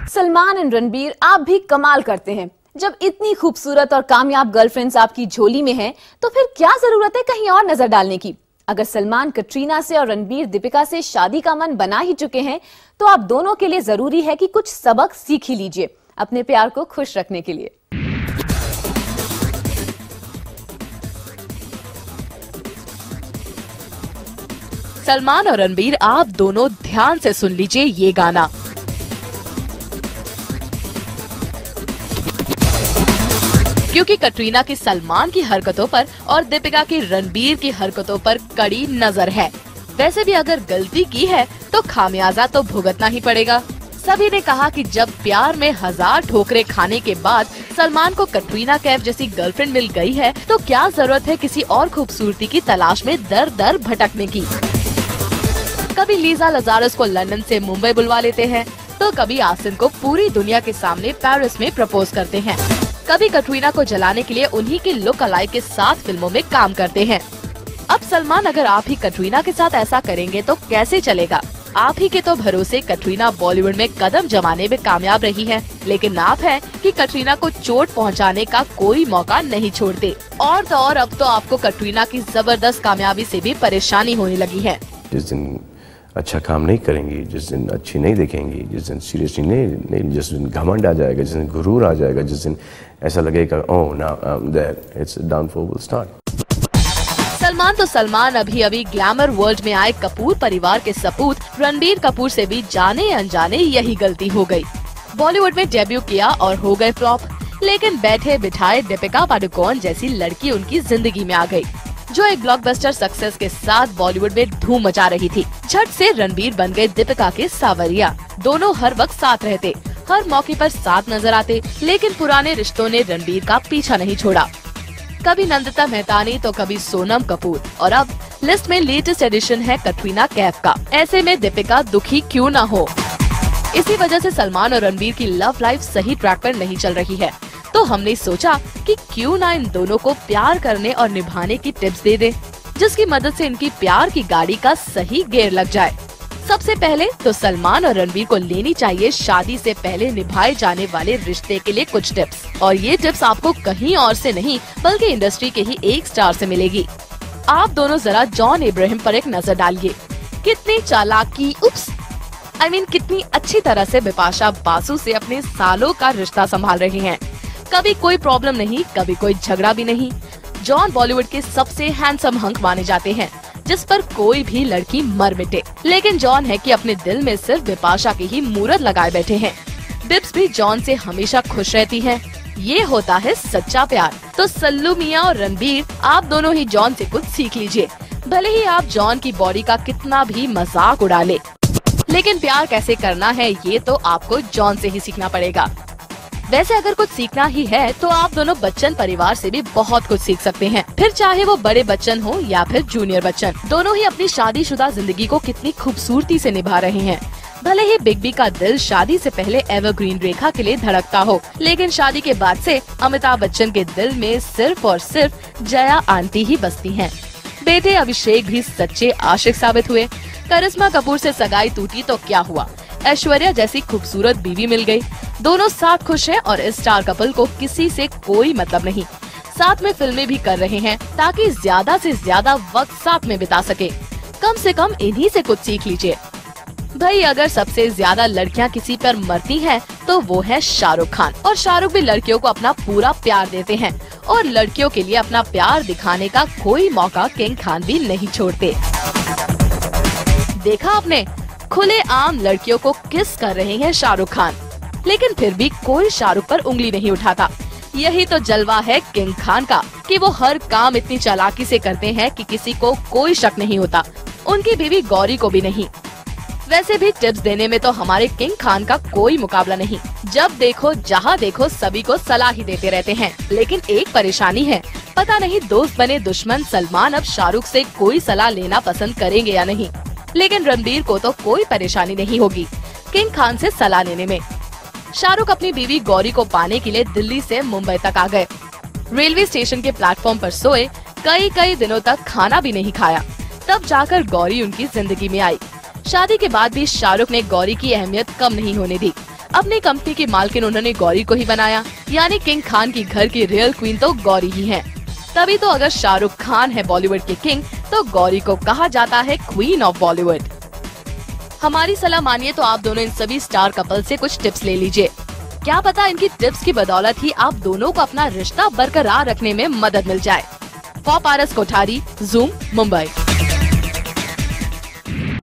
Salman and Ranbir, आप भी कमाल करते हैं। जब इतनी खूबसूरत और कामयाब गर्लफ्रेंड्स आपकी झोली में हैं, तो फिर क्या जरूरत है कहीं और नजर डालने की। अगर सलमान कटरीना से और रणबीर दीपिका से शादी का मन बना ही चुके हैं, तो आप दोनों के लिए जरूरी है कि कुछ सबक सीख ही लीजिए अपने प्यार को खुश रखने के लिए। सलमान और रणबीर, आप दोनों ध्यान से सुन लीजिए ये गाना। क्योंकि कटरीना की सलमान की हरकतों पर और दीपिका की रणबीर की हरकतों पर कड़ी नजर है। वैसे भी अगर गलती की है तो खामियाजा तो भुगतना ही पड़ेगा। सभी ने कहा कि जब प्यार में 1000 ठोकरें खाने के बाद सलमान को कटरीना कैफ जैसी गर्लफ्रेंड मिल गई है, तो क्या जरूरत है किसी और खूबसूरती की तलाश में दर दर भटकने की। कभी लीजा लजारस को लंदन से मुंबई बुलवा लेते हैं, तो कभी आसिन को पूरी दुनिया के सामने पेरिस में प्रपोज करते हैं। कभी कटरीना को जलाने के लिए उन्हीं के लुक अलाइक के साथ फिल्मों में काम करते हैं। अब सलमान, अगर आप ही कटरीना के साथ ऐसा करेंगे तो कैसे चलेगा। आप ही के तो भरोसे कटरीना बॉलीवुड में कदम जमाने में कामयाब रही है, लेकिन आप है कि कटरीना को चोट पहुंचाने का कोई मौका नहीं छोड़ते। और तो और अब तो आपको कटरीना की जबरदस्त कामयाबी से भी परेशानी होने लगी है। जिस दिन अच्छा काम नहीं करेंगी, जिस दिन अच्छी नहीं दिखेंगी, जिस दिन सीरियसली नहीं, जिस दिन घमंड आ जाएगा, जिस दिन गुरूर आ जाएगा, जिस दिन ऐसा लगेगा ओह now that it's downfall will start. Salman तो सलमान, अभी ग्लैमर वर्ल्ड में आए कपूर परिवार के सपूत रणबीर कपूर से भी जाने अनजाने यही गलती हो गई। बॉलीवुड में डेब्यू किया और हो गए फ्लॉप, लेकिन बैठे बिठाए दीपिका पादुकोण जैसी लड़की उनकी जिंदगी में आ गई, जो एक ब्लॉकबस्टर सक्सेस के साथ बॉलीवुड में धूम मचा रही थी। झट से रणबीर बन गए दीपिका के सावरिया। दोनों हर वक्त साथ रहते, हर मौके पर साथ नजर आते, लेकिन पुराने रिश्तों ने रणबीर का पीछा नहीं छोड़ा। कभी नंदिता मेहतानी तो कभी सोनम कपूर, और अब लिस्ट में लेटेस्ट एडिशन है कटरीना कैफ का। ऐसे में दीपिका दुखी क्यों ना हो। इसी वजह से सलमान और रणबीर की लव लाइफ सही ट्रैक पर नहीं चल रही है, तो हमने सोचा कि क्यों ना इन दोनों को प्यार करने और निभाने की टिप्स दे दें, जिसकी मदद से इनकी प्यार की गाड़ी का सही गियर लग जाए। सबसे पहले तो सलमान और रणबीर को लेनी चाहिए शादी से पहले निभाए जाने वाले रिश्ते के लिए कुछ टिप्स, और ये टिप्स आपको कहीं और से नहीं बल्कि इंडस्ट्री के ही एक स्टार से मिलेगी। आप दोनों जरा जॉन इब्राहिम पर एक नजर डालिए। कितनी चालाकी, कितनी अच्छी तरह से बिपाशा बासु से अपने सालों का रिश्ता संभाल रही हैं। कभी कोई प्रॉब्लम नहीं, कभी कोई झगड़ा भी नहीं। जॉन बॉलीवुड के सबसे हैंडसम हंक माने जाते हैं, जिस पर कोई भी लड़की मर मिटे। लेकिन जॉन है कि अपने दिल में सिर्फ बिपाशा की ही मूरत लगाए बैठे हैं। बिप्स भी जॉन से हमेशा खुश रहती हैं। ये होता है सच्चा प्यार। तो सल्लू मियां और रणबीर, आप दोनों ही जॉन से कुछ सीख लीजिए। भले ही आप जॉन की बॉडी का कितना भी मजाक उड़ा ले, लेकिन प्यार कैसे करना है ये तो आपको जॉन से ही सीखना पड़ेगा। वैसे अगर कुछ सीखना ही है तो आप दोनों बच्चन परिवार से भी बहुत कुछ सीख सकते हैं। फिर चाहे वो बड़े बच्चन हो या फिर जूनियर बच्चन, दोनों ही अपनी शादीशुदा जिंदगी को कितनी खूबसूरती से निभा रहे हैं। भले ही बिग बी का दिल शादी से पहले एवरग्रीन रेखा के लिए धड़कता हो, लेकिन शादी के बाद से अमिताभ बच्चन के दिल में सिर्फ और सिर्फ जया आंटी ही बसती हैं। बेटे अभिषेक भी सच्चे आशिक साबित हुए। करिश्मा कपूर से सगाई टूटी तो क्या हुआ, ऐश्वर्या जैसी खूबसूरत बीवी मिल गई। दोनों साथ खुश हैं और इस स्टार कपल को किसी से कोई मतलब नहीं। साथ में फिल्में भी कर रहे हैं ताकि ज्यादा से ज्यादा वक्त साथ में बिता सके। कम से कम इन्हीं से कुछ सीख लीजिए। भाई, अगर सबसे ज्यादा लड़कियां किसी पर मरती हैं तो वो है शाहरुख खान, और शाहरुख भी लड़कियों को अपना पूरा प्यार देते हैं, और लड़कियों के लिए अपना प्यार दिखाने का कोई मौका किंग खान भी नहीं छोड़ते। देखा आपने, खुलेआम लड़कियों को किस कर रहे हैं शाहरुख खान, लेकिन फिर भी कोई शाहरुख पर उंगली नहीं उठाता। यही तो जलवा है किंग खान का कि वो हर काम इतनी चालाकी से करते हैं कि किसी को कोई शक नहीं होता, उनकी बीवी गौरी को भी नहीं। वैसे भी टिप्स देने में तो हमारे किंग खान का कोई मुकाबला नहीं। जब देखो जहाँ देखो सभी को सलाह ही देते रहते हैं। लेकिन एक परेशानी है, पता नहीं दोस्त बने दुश्मन सलमान अब शाहरुख से कोई सलाह लेना पसंद करेंगे या नहीं। लेकिन रणबीर को तो कोई परेशानी नहीं होगी किंग खान से सलाह लेने में। शाहरुख अपनी बीवी गौरी को पाने के लिए दिल्ली से मुंबई तक आ गए। रेलवे स्टेशन के प्लेटफॉर्म पर सोए, कई दिनों तक खाना भी नहीं खाया, तब जाकर गौरी उनकी जिंदगी में आई। शादी के बाद भी शाहरुख ने गौरी की अहमियत कम नहीं होने दी। अपनी कंपनी की मालकिन उन्होंने गौरी को ही बनाया, यानी किंग खान की घर की रियल क्वीन तो गौरी ही है। तभी तो अगर शाहरुख खान है बॉलीवुड के किंग, तो गौरी को कहा जाता है क्वीन ऑफ बॉलीवुड। हमारी सलाह मानिए तो आप दोनों इन सभी स्टार कपल से कुछ टिप्स ले लीजिए। क्या पता इनकी टिप्स की बदौलत ही आप दोनों को अपना रिश्ता बरकरार रखने में मदद मिल जाए। For Paras Kothari, zoom, Mumbai.